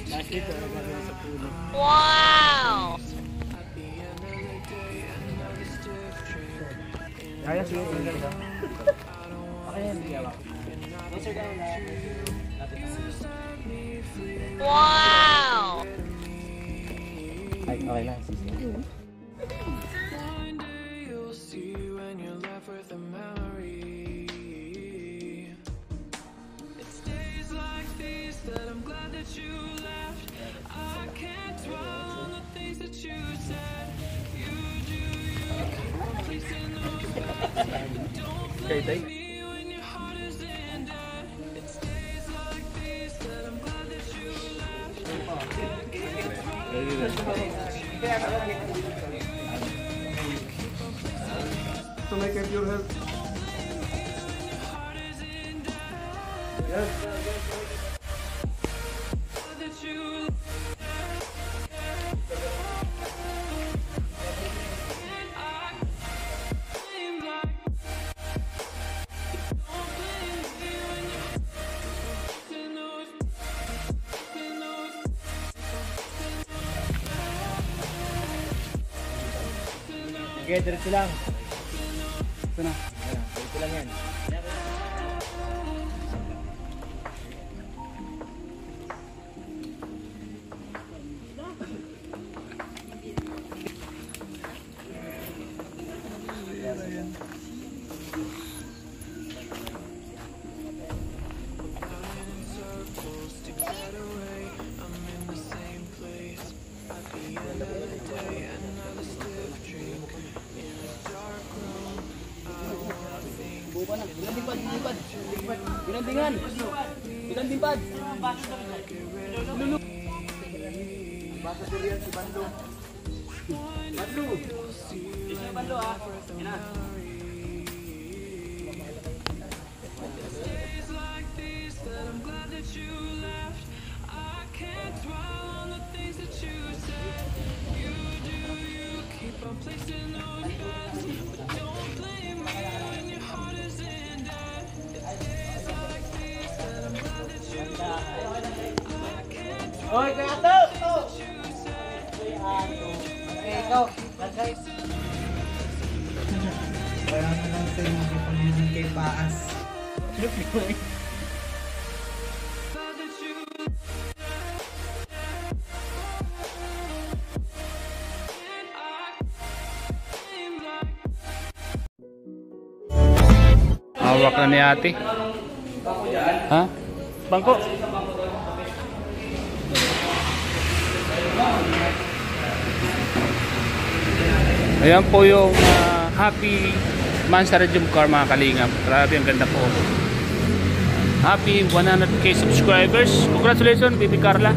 Last dito, nagagawin sa puno. Wow! Kaya siya yung ganda. Okay, hindi yawa. Closer down na. Wow! Ay, okay lang. Okay, tay. To make up your health. Yes. Okay, diretso lang. Ito na. Ayan, diretso lang yan. Binandingan! Binandingpad! Lulu! Basa durian si Bando. Bando! Isa yung Bando ha? Yan na. Oy, kaya to! Okay, ikaw. Lagay. Parang na lang sa'yo makipag-inig kay Paas. Hawak na ni ate. Ha? Bangko. Ayan po yung Happy Mansari Jump Car mga kalingap. Grabe, ang ganda po. Happy 100k subscribers. Congratulations Bibi Carla.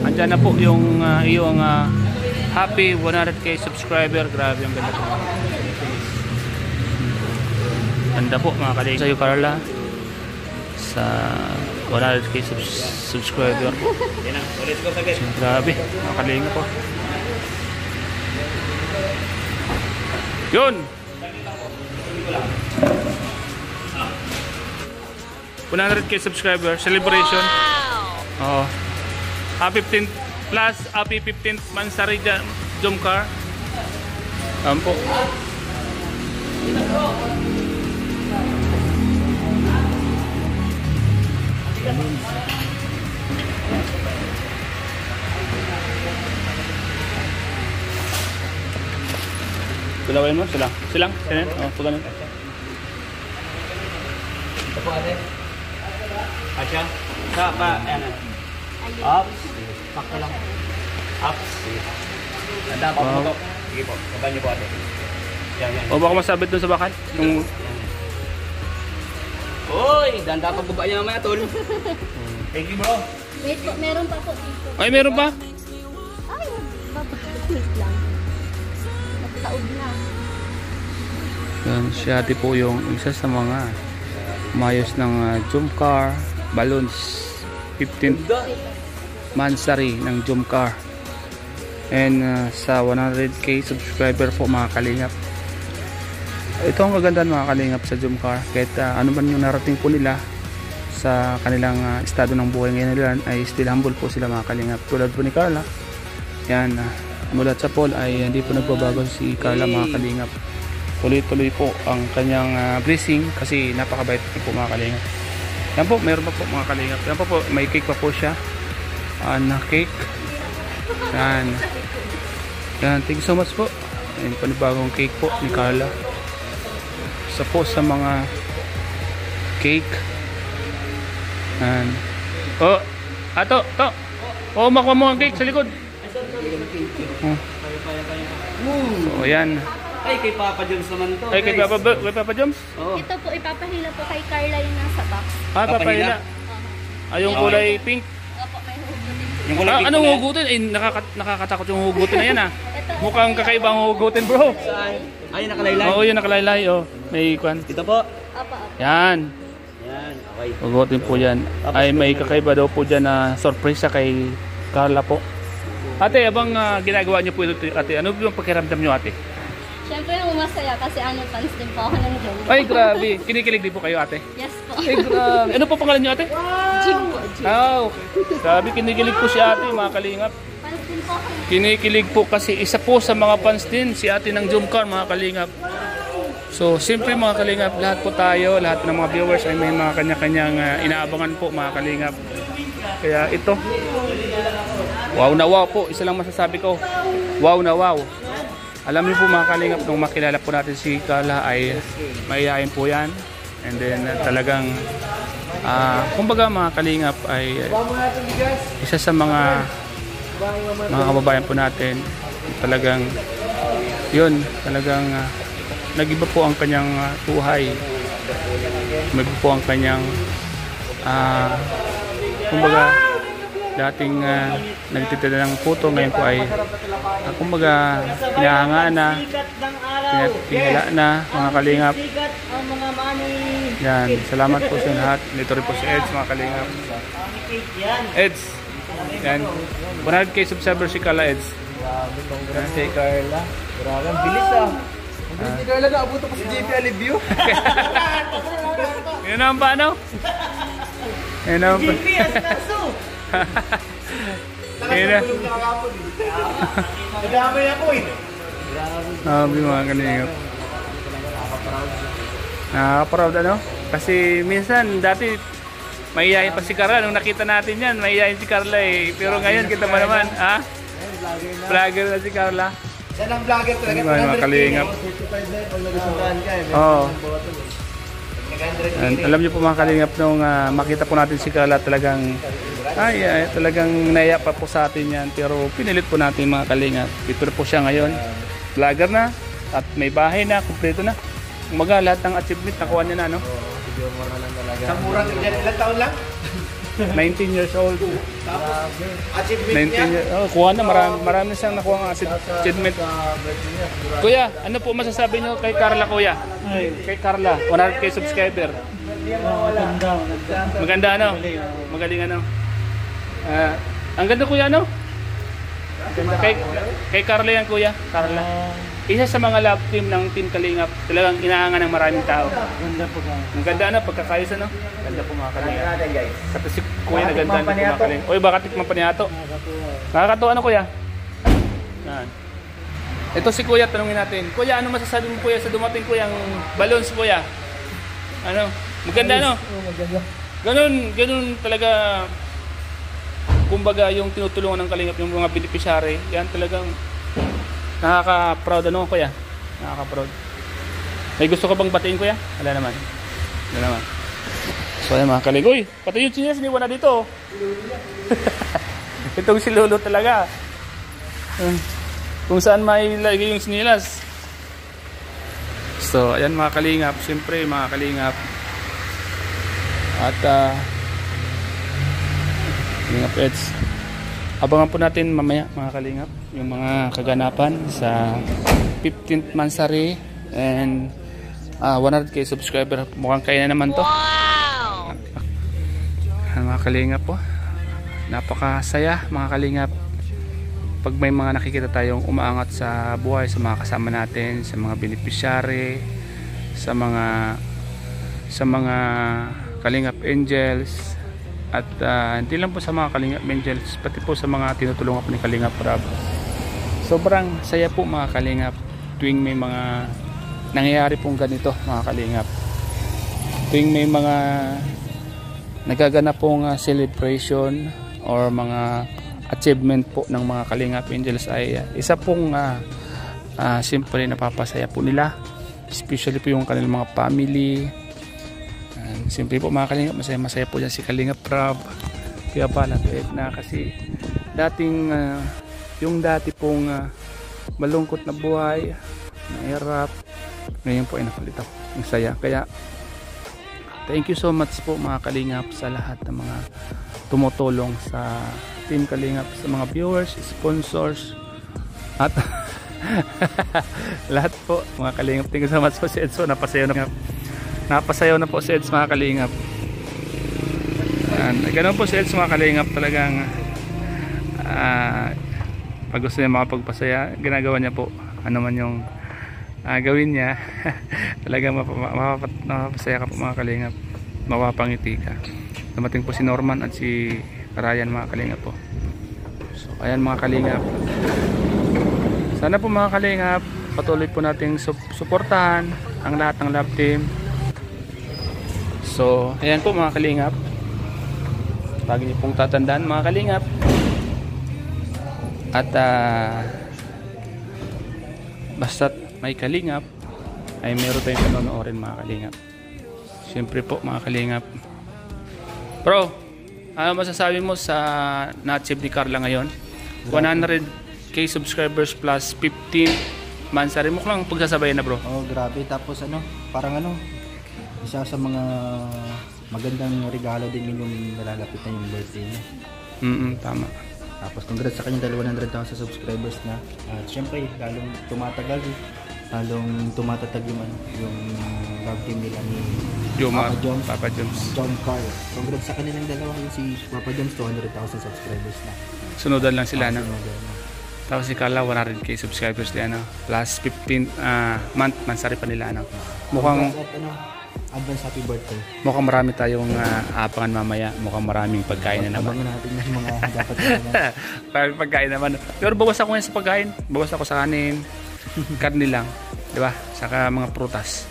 Andyan na po yung iyong Happy 100k subscriber. Grabe, ang ganda po. Ganda po mga kalingap. Sa'yo Carla. Sa 100k subscriber po. Grabe, mga kalingap po. Yun! 100k subscriber celebration. Wow! Oh. 15 plus happy 15th Mansari Jump Car. Ampo. Tulawin mo, silang. Silang, silang. Oh, pagano. Ito po ate. Asya. Sa pa, ayan. Ups. Sakto lang. Ups. Tanda pa po ito. Sige po, kaban niyo po ate. Yan, yan. O baka masabit dun sa bakal? Yung... Uy, danda pa baba niya mamaya tol. Thank you bro. Wait po, meron pa po dito. Ay, meron pa? Ay, wait lang. Nagtaob na. Yan, si ate po yung isa sa mga mayos ng jump car, balloons, 15th Mansari ng jump car. And sa 100k subscriber po mga kalingap. Ito ang kagandahan mga kalingap sa jump car. Kahit ano man yung narating po nila sa kanilang estado ng buhay ngayon ay still humble po sila mga kalingap. Tulad po ni Carla, yan, mula sa Paul ay hindi po nagbabago si Carla mga kalingap. Tuloy-tuloy po ang kanyang blessing kasi napakabait po mga kalingap. Yan po, mayroon pa po mga kalingap. Yan po, may cake pa po siya. Na cake. Yan. Yan, thank you so much po. Yan, panibagong cake po ni Carla. Isa po sa mga cake. Yan. Oh, ato, to. Oh, makuha mo ang cake sa likod. So, yan. Ay, kay Papa Joms naman to. Ay, kay Papa Joms? Oo. Ito po, ipapahila po kay Carla yung nasa box. Papahila. Ay, yung kulay pink. Opo, may hugutin po. Yung kulay pink Anong na yan? hugutin? Ay, nakakatakot yung hugutin na yan Ito, Mukhang kakaibang hugutin bro. Ay, nakalaylay. Oo, yun nakalaylay. Oh. May kwan. Ito po. Opo, opo. Yan. Yan, okay. Hugutin po yan. Ay, may kakaiba daw po dyan na surprise kay Carla po. Ate, abang ginagawa niyo po ito, ate, ano yung pakiramdam niyo, ate? Siyempre, masaya kasi fans din po ako ng Jim. Ay, grabe. Kinikilig din po kayo, ate? Yes po. Ay, grabe. Ano po pangalan niyo, ate? Jim po, Jim. Ah, okay. Grabe, kinikilig po si ate, mga kalingap. Fans din po ako. Kinikilig po kasi isa po sa mga fans din, si ate ng Jumcar, mga kalingap. So, siyempre mga kalingap, lahat po tayo, lahat ng mga viewers ay may mga kanya-kanyang inaabangan po, mga kalingap. Kaya ito, wow na wow po. Isa lang masasabi ko, wow na wow. Alam niyo po mga kalingap, nung makilala po natin si Carla ay maiyain po yan. And then talagang, kumbaga mga kalingap ay isa sa mga kababayan po natin. Talagang, yun, talagang nag-iba po ang kanyang buhay. Nag-iba po ang kanyang, kumbaga, dating nagtitinda ng puto, ngayon po ay kumbaga pinahanga na, pinala na mga kalingap. Yan, salamat po sa lahat. Dito rin po si Eds mga kalingap. Eds, yan, 100k subscribers si Carla Eds. Si Carla. Grabe, ang bilis ah. Si Carla naabuto pa si JP Alivio. Yun naman pa ano? Yun naman pa. JP, asikaso. Yun na. Nadamay ako eh. Sabi mga kalingap. Nakaka-proud ano? Kasi minsan dati maiyayin pa si Carla. Nung nakita natin yan, maiyayin si Carla eh. Pero ngayon kita ba naman? Ha? Vlogger na si Carla. Yan ang vlogger talaga. Diba, mga kalingap? 45 na yun pag nagusundan ka eh. Oo. Alam niyo po mga kalingap, nung makita po natin si Carla, talagang talagang naiya pa po sa atin yan. Pero pinilit po natin mga kalingap. Ito na po siya ngayon. Vlogger na. At may bahay na. Kompleto na. Umaga lahat ng achievement nakuha niya na, no? Sa murang yan, ilang taon lang? 19 years old. Achievement 19 niya. years. Oh, kuha na. Marami na siyang nakuha ng achievement. Kuya, ano po masasabi niyo kay Carla, kuya? Kay Carla, 100k subscriber. Maganda ano? Magaling ano? Ang ganda kuya ano? Kay Carla yan kuya. Carla. Isa sa mga love team ng Team Kalingap. Talagang inaangan ng maraming tao. Ang ganda ano? Pagkakayos ano? Ganda po mga Kalingap. Kapag si kuya nagandaan po mga Kalingap. Uy, baka tikman pa niya ito. Nakakatuwa ano kuya? Yan. Ito si kuya, tanungin natin. Kuya, ano masasabi mo kuya sa dumating kuyang balloons kuya? Ano? Maganda no? Ganun talaga. Kumbaga yung tinutulungan ng Kalingap, yung mga beneficiary, yan talagang nakaka-proud ano kuya? Nakaka-proud. May gusto ka bang batiin kuya? Wala naman. Wala naman. So ayan mga Kalingap. Uy, pati yung chinyas iniwan na dito. Itong si Lolo talaga. Kung saan may lagay yung sinilas. So ayan mga Kalingap. Siyempre mga Kalingap. At Kalingap Eds, abangan po natin mamaya mga Kalingap yung mga kaganapan sa 15th Mansari and 100k subscriber. Mukhang kaya na naman to. Wow! Mga Kalingap po, napakasaya mga Kalingap pag may mga nakikita tayong umaangat sa buhay, sa mga kasama natin, sa mga beneficiary, sa mga Kalingap Angels, at hindi lang po sa mga Kalingap Angels, pati po sa mga tinutulungan po ni Kalingap Rob. Sobrang saya po mga Kalingap tuwing may mga nangyayari pong ganito mga Kalingap. Tuwing may mga nagaganap pong celebration or mga achievement po ng mga Kalingap Angels ay isa pong siyempre napapasaya po nila, especially po yung kanilang mga family. Siyempre po mga Kalingap, masaya po dyan si Kalingap Rob, kaya pala na kasi dating yung dati pong malungkot na buhay, mahirap, ngayon po ay nakalitaw ang saya. Kaya thank you so much po mga Kalingap sa lahat ng mga tumutulong sa Team Kalingap, sa mga viewers, sponsors, at lahat po mga Kalingap. Thank you so much po si Edso, napasayaw na po si Eds mga Kalingap. Ganun po si Eds mga Kalingap, talagang pag gusto niya makapagpasaya, ginagawa niya po ano man yung gawin niya. Talagang mapapasaya ka po mga Kalingap, mapapangiti ka. Dumating po si Norman at si Ryan mga Kalingap po. So ayan mga Kalingap, sana po mga Kalingap patuloy po nating suportahan ang lahat ng love team. So ayan po mga Kalingap, lagi niyo pong tatandaan mga Kalingap, at basta't may Kalingap ay meron tayong panonoodin mga Kalingap. Siyempre po mga Kalingap. Bro, ano masasabi mo sa na-achieve ni Carla ngayon? 100k subscribers plus 15 mansari. Mukhang pagsasabayan na bro. Oh, grabe. Tapos parang isa sa mga magandang regalo din yung nalalapit na yung birthday niya. Tama. Tapos congrats sa kanyang 100,000 subscribers na. At syempre, lalong tumatagal, lalong tumatatag yung love team nila ni Papa Jones, John Carl. Congrats sa kanilang dalawa, yung si Papa Jones 200,000 subscribers na. Sunodan lang sila na. Tapos si Carla 100k subscribers din plus 15 mansari pa nila Mukhang advance happy birthday. Mukhang marami tayong abangan mamaya. Mukhang maraming pagkain na naman. Abangan natin yung mga dapat maraming pagkain naman. Pero bawas ako ngayon sa pagkain. Bawas ako sa kanin. Karne lang. Diba? Saka mga prutas.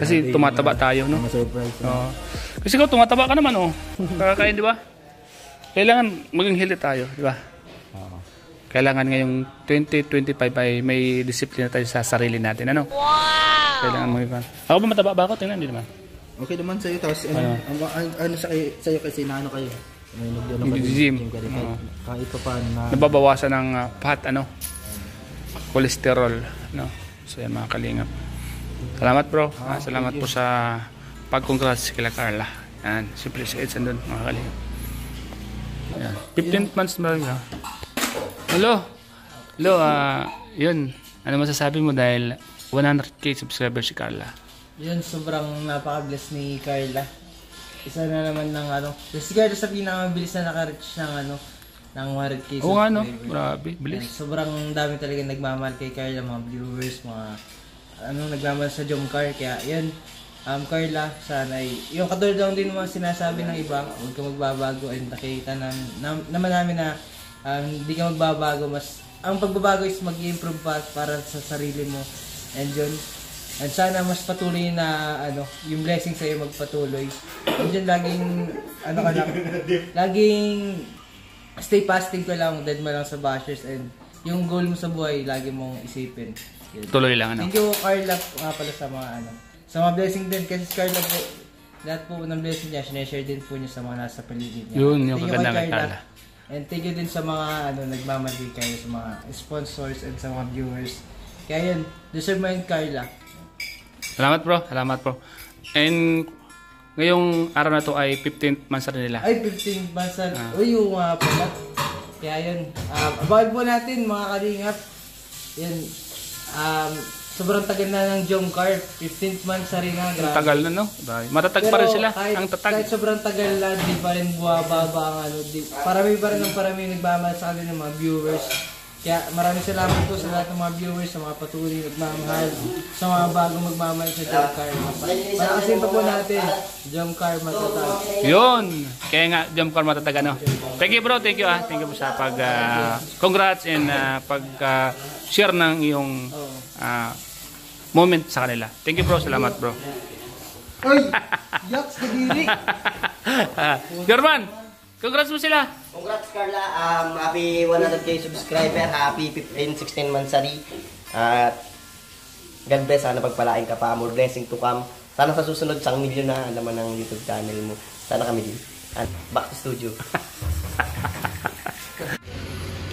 Kasi tumataba tayo, no? Mga surprise. Kasi ikaw tumataba ka naman, Kakakain, diba? Kailangan maging healthy tayo, diba? Kailangan ngayong 2025 ay may disiplina tayo sa sarili natin, Wow! Kailangan mo ipan. Ako ba mataba ba ako? Tingnan, hindi naman. Okay naman sa'yo. Tapos sa'yo kasi naano kayo? Gym. Kahit pa paano na nababawasan ng fat, cholesterol, So yan mga Kalingap. Salamat bro. Salamat po sa pag-congrats kila Carla. Yan. Siyempre si Edson doon mga Kalingap. Yan. 15 months na rin. Hello, yun. Ano masasabi mo dahil 100k subscribers si Carla? Yun, sobrang napaka-bless ni Carla. Isa na naman ng si Carla sa pinakamabilis na naka-reach ng 100k subscribers. Oo nga grabe, bilis. Sobrang dami talaga nagmamahal kay Carla, mga viewers, mga nagmamahal sa Jomcar. Kaya yun, Carla, sana yung katulad lang din mga sinasabi ng iba, huwag ka magbabago, and nakita naman namin na hindi ka magbabago, ang pagbabago is mag-improve pa para sa sarili mo, and yun, and sana mas patuloy na yung blessing sa'yo magpatuloy, and yun, laging stay positive ka lang, dead mo lang sa bashers, and yung goal mo sa buhay lagi mong isipin. Yun. Tuloy lang Thank you Carla nga pala sa mga sa mga blessing din, kasi Carla po, lahat po ng blessing niya sineshare din po niya sa mga nasa paligid niya. Yun yung kaganda kay Carla. And thank you din sa mga nagmamahal kayo, sa mga sponsors and sa mga viewers. Kaya yun, deserve mo yun, Carla. Salamat bro. And ngayong araw na to ay 15th months na nila. Ay, 15 months na. Uy, yung pala. Kaya yun, abangan po natin mga Kalingap. Yan, sobrang tagal na ng Jomcar. 15th months na rin na. Ang tagal na, matatag pa rin sila. Ang tatag. Kahit sobrang tagal na, di pa rin buwababa ang parami pa rin ng parami nagmamahal sa kanila ng mga viewers. Kaya maraming salamat po sa lahat ng mga viewers, sa mga patuloy nagmamahal, sa mga bagong magmamahal sa Jomcar. Palakasin pa po natin, Jomcar matatag. Yun. Kaya nga, Jomcar matatag ano. Thank you bro, thank you ah. Thank you po sa pag congrats and pag share ng iyong moment sa kanila. Thank you bro, salamat bro. Oy! Yaks, kadiri! German, congrats mo sila. Congrats Carla, happy 100k subscriber, happy 16 monthsary. At God bless, sana pagpalain ka pa, more blessing to come. Sana sa susunod, 1 million na naman ang YouTube channel mo. Sana kami din. At back to studio.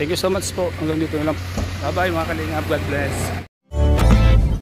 Thank you so much po. Hanggang dito na lang. Bye bye mga kalingap. God bless.